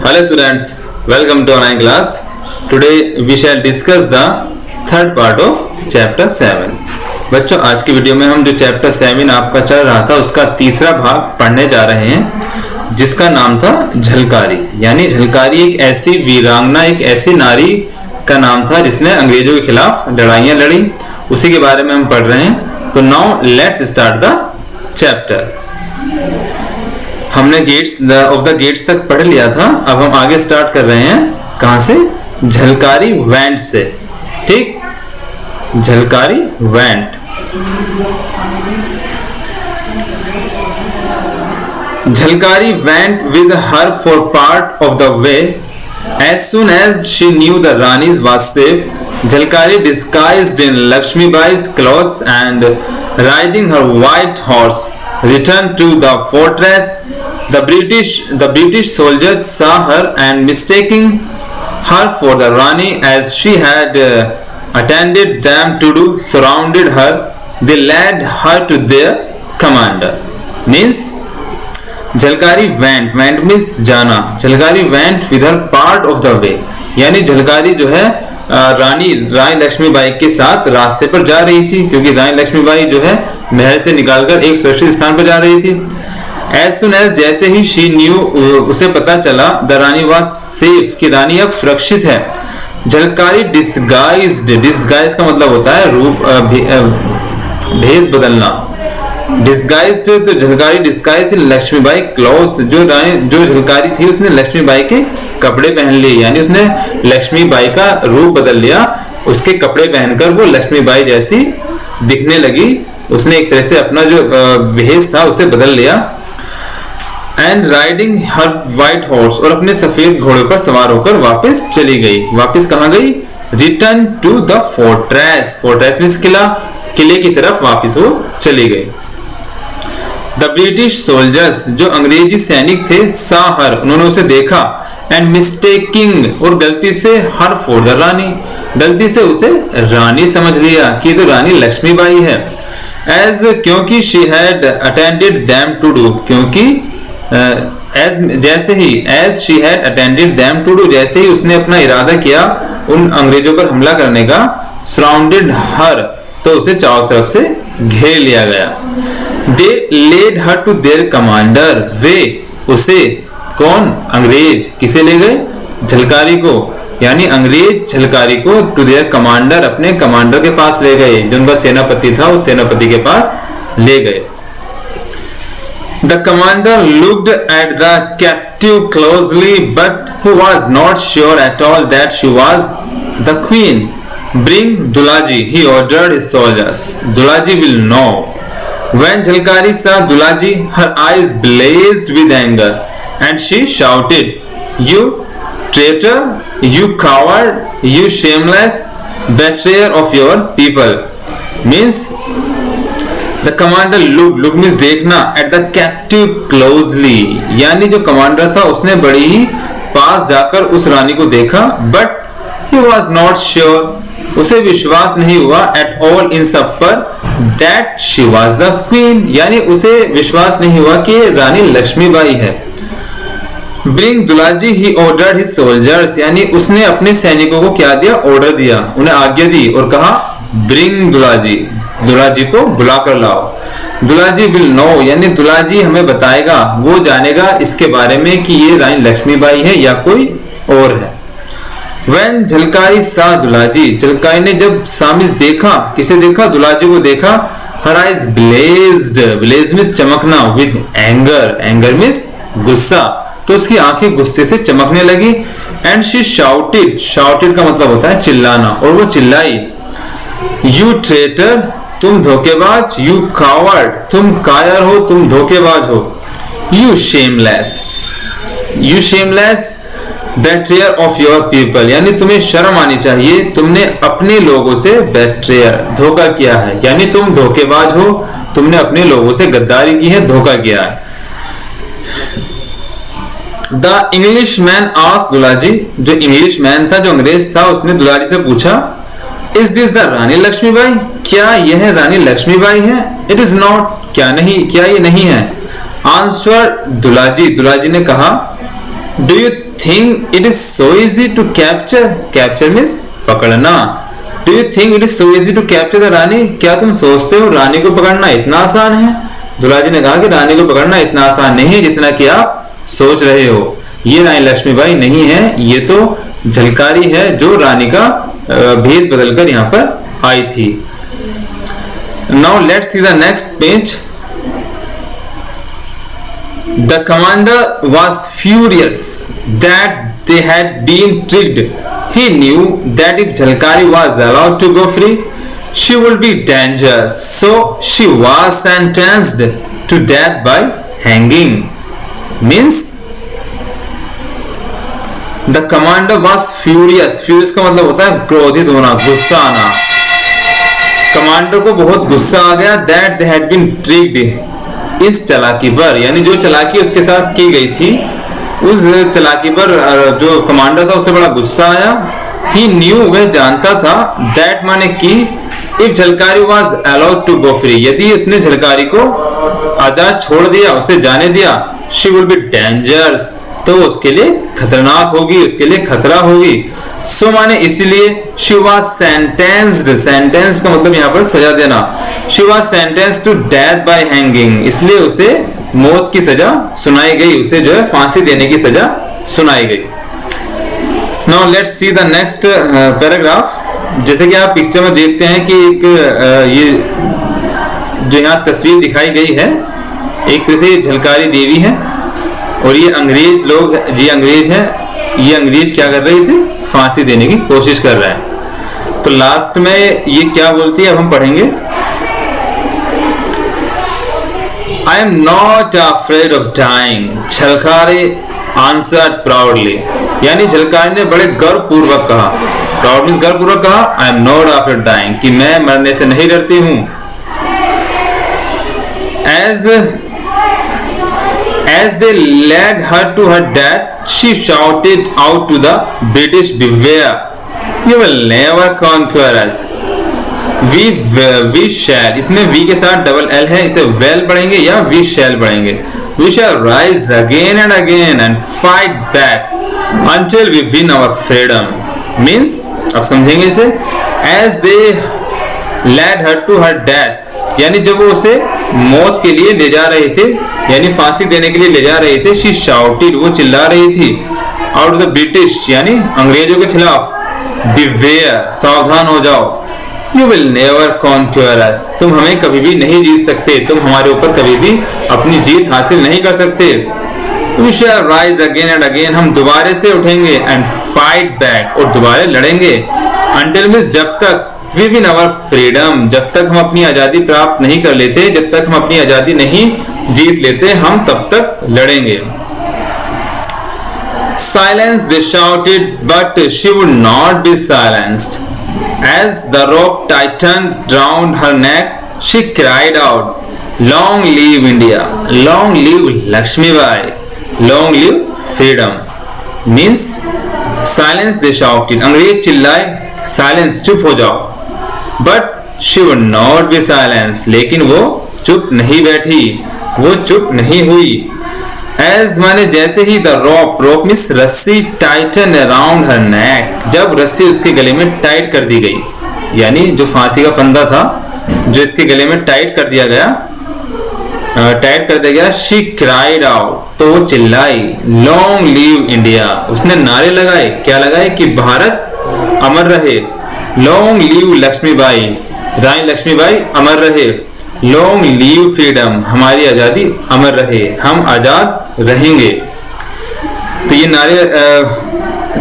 Hello students, welcome to online class. Today we shall discuss the third part of chapter 7. बच्चों आज की video में हम जो चैप्टर 7 आपका चल रहा था उसका तीसरा भाग पढ़ने जा रहे हैं, जिसका नाम था झलकारी। यानी झलकारी एक ऐसी वीरांगना, एक ऐसी नारी का नाम था जिसने अंग्रेजों के खिलाफ लड़ाइयां लड़ी। उसी के बारे में हम पढ़ रहे हैं। तो now let's start the chapter. हमने गेट्स ऑफ द गेट्स तक पढ़ लिया था। अब हम आगे स्टार्ट कर रहे हैं। कहां से? झलकारी वेंट से। ठीक, Jhalkari went. Jhalkari went with her for part of the way as soon as she knew the Rani's was safe. Jhalkari disguised in Lakshmibai's clothes and riding her white horse returned to the fortress. The British soldiers saw her and mistaking her for the Rani as she had attended them to do, surrounded her. They led her to their commander. Means Jhalkari went means जाना। Jhalkari went with her part of the way, यानी झलकारी जो है रानी लक्ष्मीबाई के साथ रास्ते पर जा रही थी, क्योंकि रानी लक्ष्मीबाई जो है महल से निकालकर एक सुरक्षित स्थान पर जा रही थी। As soon as जैसे ही she knew उसे पता चला द रानी was safe कि रानी अब सुरक्षित है। झलकारी disguised का मतलब होता है रूप भेष बदलना। डिस्गाइज्ड तो झलकारी डिस्गाइज लक्ष्मीबाई क्लोथ, जो झलकारी थी उसने लक्ष्मीबाई के कपड़े पहन लिए, यानी उसने लक्ष्मीबाई का रूप बदल लिया। उसके कपड़े पहनकर वो लक्ष्मीबाई जैसी दिखने लगी। उसने एक तरह से अपना जो भेष था उसे बदल लिया। And riding her white horse, और अपने सफेद घोड़े पर सवार होकर वापस चली गई। वापस कहां गई? Return to the fortress. Fortress means किला, किले की तरफ वापस वो चली गई। द ब्रिटिश सोल्जर्स, जो अंग्रेजी सैनिक थे, सा हर, उन्होंने उसे देखा। एंड मिस्टेकिंग, और गलती से हर फॉर द रानी, गलती से उसे रानी समझ लिया कि तो रानी लक्ष्मीबाई है। एज, क्योंकि she had attended them to do, क्योंकि जैसे ही as she had attended them to do, जैसे ही उसने अपना इरादा किया उन अंग्रेजों पर हमला करने का। सराउंडेड हर, तो उसे चारों तरफ से घेर लिया गया। They led her to their commander, वे उसे, कौन? अंग्रेज। किसे ले गए? झलकारी को, यानी अंग्रेज झलकारी को टू देयर कमांडर, अपने कमांडर के पास ले गए। जो उनका सेनापति था उस सेनापति के पास ले गए। The commander looked at the captive closely, but he was not sure at all that she was the queen. Bring Dulaji, he ordered his soldiers. Dulaji will know. When Jhalkari saw Dulaji, her eyes blazed with anger, and she shouted, "You traitor! You coward! You shameless betrayer of your people!" Means the commander looked means देखना, at the captive closely, यानी जो commander था उसने बड़ी ही पास जाकर उस रानी को देखा। But he was not sure, उसे विश्वास नहीं हुआ at all इन सब पर, that she was the queen, यानी उसे विश्वास नहीं हुआ कि रानी लक्ष्मीबाई है। Bring Dulaji, he ordered his soldiers, यानी उसने अपने सैनिकों को क्या दिया? ऑर्डर दिया, उन्हें आज्ञा दी और कहा Bring Dulaji, दुलाजी को बुला कर लाओ। दुलाजी विल नो, यानी दुलाजी हमें बताएगा, वो जानेगा इसके बारे में कि ये रानी लक्ष्मीबाई है या कोई और है। When झलकारी सा दुलाजी, झलकारी ने जब सामिस देखा, किसे देखा? दुलाजी को देखा। her eyes blazed, blaze means चमकना, with anger, anger means गुस्सा, तो उसकी आंखें गुस्से से चमकने लगी। and she shouted, shouted का मतलब होता है चिल्लाना, और वो चिल्लाई, you traitor, तुम धोखेबाज, you coward, तुम कायर हो, तुम धोखेबाज हो, you shameless betrayer of your people, यानी तुम्हें शर्म आनी चाहिए, तुमने अपने लोगों से betrayer धोखा किया है, यानी तुम धोखेबाज हो, तुमने अपने लोगों से गद्दारी की है, धोखा किया है। The Englishman asked दुलाजी, जो इंग्लिशमैन था, जो अंग्रेज था, उसने दुलाजी से पूछा, Is this the रानी लक्ष्मीबाई? क्या यह रानी लक्ष्मीबाई है? It is not, क्या नहीं, क्या ये नहीं है? Answer दुलाजी, दुलाजी ने कहा, Do you think it is so easy to capture? Capture means पकड़ना. Do you think it is so easy to capture the रानी? क्या तुम सोचते हो रानी को पकड़ना इतना आसान है? दुल्हा जी ने कहा कि रानी को पकड़ना इतना आसान नहीं है जितना कि आप सोच रहे हो. ये रानी लक्ष्मीबाई नहीं है, ये तो झलकारी है जो रानी का भेष बदलकर यहाँ पर आई थी. Now let's see the next page. The commander was furious that they had been tricked. He knew that if Jhalkari was allowed to go free, she would be dangerous. So she was sentenced to death by hanging. Means the commander was furious. Furious का मतलब होता है क्रोधित होना, गुस्सा आना. Commander को बहुत गुस्सा आ गया that they had been tricked. इस चालाकी पर, यानी जो चालाकी उसके साथ की गई थी उस चालाकी पर जो कमांडर था उसे बड़ा गुस्सा आया. He knew, वह जानता था. that माने कि if Jhalkari was allowed to go free, यदि उसने झलकारी को आजाद छोड़ दिया, उसे जाने दिया, she will be dangerous, तो उसके लिए खतरनाक होगी, उसके लिए खतरा होगी. सो माने इसलिए she was sentenced. sentenced का मतलब यहाँ पर सजा देना. she was sentenced to death by hanging. इसलिए उसे मौत की सजा सुनाई गई, उसे जो है फांसी देने की सजा सुनाई गई. Now let's see the next paragraph. जैसे कि आप पिक्चर में देखते हैं कि एक ये जो यहाँ तस्वीर दिखाई गई है, एक तरह से झलकारी देवी है और ये अंग्रेज लोग, ये अंग्रेज है, ये अंग्रेज क्या कर रहे हैं, इसे फांसी देने की कोशिश कर रहे हैं. तो लास्ट में ये क्या बोलती है अब हम पढ़ेंगे. I am not afraid of dying, Jhalkari answered proudly. यानी झलकारी ने बड़े गर्व पूर्वक कहा. प्राउड मीन्स गर्व पूर्वक कहा. I am not afraid of dying, कि मैं मरने से नहीं डरती हूँ. As they led her to her death, she shouted out to the British, "Beware! You will never conquer us. We shall." इसमें we के साथ डबल एल है, इसे well पढ़ेंगे या we shall पढ़ेंगे. We shall rise again and again and fight back until we win our freedom. Means, अब समझेंगे इसे. As they led her to her death, यानी जब वो उसे मौत के लिए ले जा रहे थे, यानी फांसी देने के लिए ले जा रहे थे, she shouted, वो चिल्ला रही थी, out of the British, यानी अंग्रेजों के खिलाफ, beware, सावधान हो जाओ, you will never conquer us, तुम हमें कभी भी नहीं जीत सकते, तुम हमारे ऊपर कभी भी अपनी जीत हासिल नहीं कर सकते. We shall rise again and again, हम दोबारे से उठेंगे, and fight back, और दोबारे लड़ेंगे, until means जब तक, we win our freedom, जब तक हम अपनी आजादी प्राप्त नहीं कर लेते, जब तक हम अपनी आजादी नहीं जीत लेते, हम तब तक लड़ेंगे. Silence, they shouted, but she would not be silenced. As the rope tightened round her neck, she cried out, "Long live India! Long live Lakshmibai! Long live freedom!" Means silence, they shouted. अंग्रेज चिल्लाए, silence, चुप हो जाओ. But she would not be silenced. लेकिन वो चुप नहीं बैठी, वो चुप नहीं हुई. As माने जैसे ही the rope means रस्सी tighten around her neck, जब रस्सी उसके गले में टाइट कर दी गई, यानी जो फांसी का फंदा था जो इसके गले में टाइट कर दिया गया, she cried out, तो वो चिल्लाई, long live India. उसने नारे लगाए, क्या लगाए, कि भारत अमर रहे. long live लक्ष्मीबाई, रानी लक्ष्मीबाई अमर रहे. long live freedom, हमारी आजादी अमर रहे, हम आजाद रहेंगे. तो ये नारे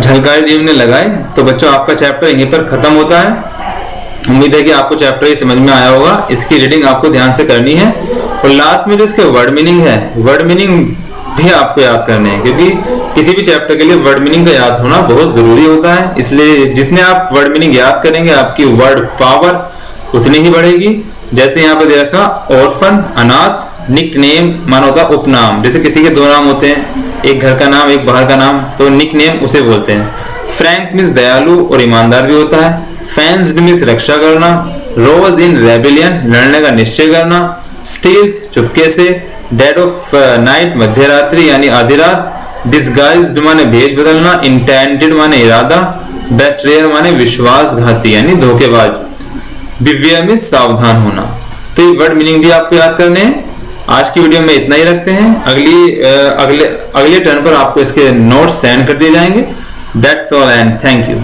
झलकारी देवी ने लगाए. तो बच्चों आपका चैप्टर यहीं पर खत्म होता है. उम्मीद है कि आपको चैप्टर ये समझ में आया होगा. इसकी रीडिंग आपको ध्यान से करनी है और लास्ट में जो इसके वर्ड मीनिंग है, वर्ड मीनिंग भी आपको याद करने हैं, क्योंकि किसी भी चैप्टर के लिए वर्ड मीनिंग का याद होना बहुत जरूरी होता है. इसलिए जितने आप वर्ड मीनिंग याद करेंगे आपकी वर्ड पावर उतनी ही बढ़ेगी. जैसे यहाँ पे दे रखा ऑर्फन, अनाथ, निक नेम माना होता है उपनाम. जैसे किसी के दो नाम होते हैं, एक घर का नाम एक बाहर का नाम, तो निक नेम उसे बोलते हैं. फ्रैंक मीन्स दयालु और ईमानदार भी होता है. फेंस्ड मीन्स रक्षा करना. रोज इन रेबिलियन, लड़ने का निश्चय करना. स्टील्थ, चुपके से. डेड ऑफ नाइट, मध्य रात्रि यानी आधी रात. डिसगाइज्ड माने भेष बदलना, इंटेंडेड माने इरादा, बेट्रेयर माने विश्वासघाती यानी धोखेबाज, बिवियर में सावधान होना। तो ये वर्ड मीनिंग भी आपको याद करने हैं। आज की वीडियो में इतना ही रखते हैं। अगले टर्न पर आपको इसके नोट्स सेंड कर दिए जाएंगे। That's all and thank you.